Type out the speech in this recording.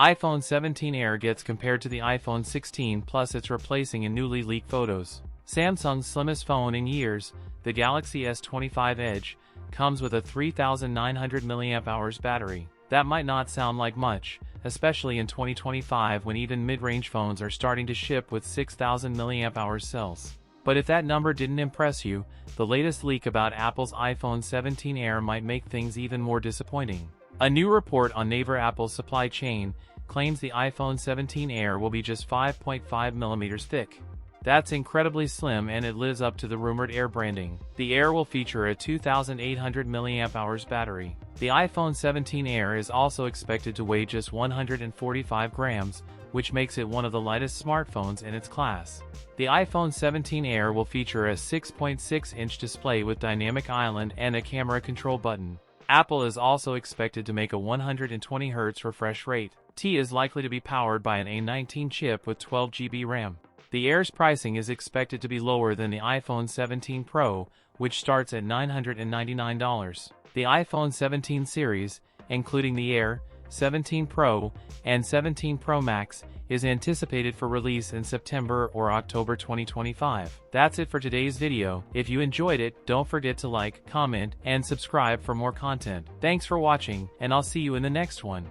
iPhone 17 Air gets compared to the iPhone 16 Plus it's replacing in newly leaked photos. Samsung's slimmest phone in years, the Galaxy S25 Edge, comes with a 3,900 mAh battery. That might not sound like much, especially in 2025 when even mid-range phones are starting to ship with 6,000 mAh cells. But if that number didn't impress you, the latest leak about Apple's iPhone 17 Air might make things even more disappointing. A new report on Naver Apple's supply chain claims the iPhone 17 Air will be just 5.5 mm thick. That's incredibly slim and it lives up to the rumored Air branding. The Air will feature a 2,800 mAh battery. The iPhone 17 Air is also expected to weigh just 145 grams, which makes it one of the lightest smartphones in its class. The iPhone 17 Air will feature a 6.6-inch display with dynamic island and a camera control button. Apple is also expected to make a 120 Hz refresh rate. T is likely to be powered by an A19 chip with 12 GB RAM. The Air's pricing is expected to be lower than the iPhone 17 Pro, which starts at $999. The iPhone 17 series, including the Air, 17 Pro, and 17 Pro Max, is anticipated for release in September or October 2025. That's it for today's video. If you enjoyed it, don't forget to like, comment, and subscribe for more content. Thanks for watching, and I'll see you in the next one.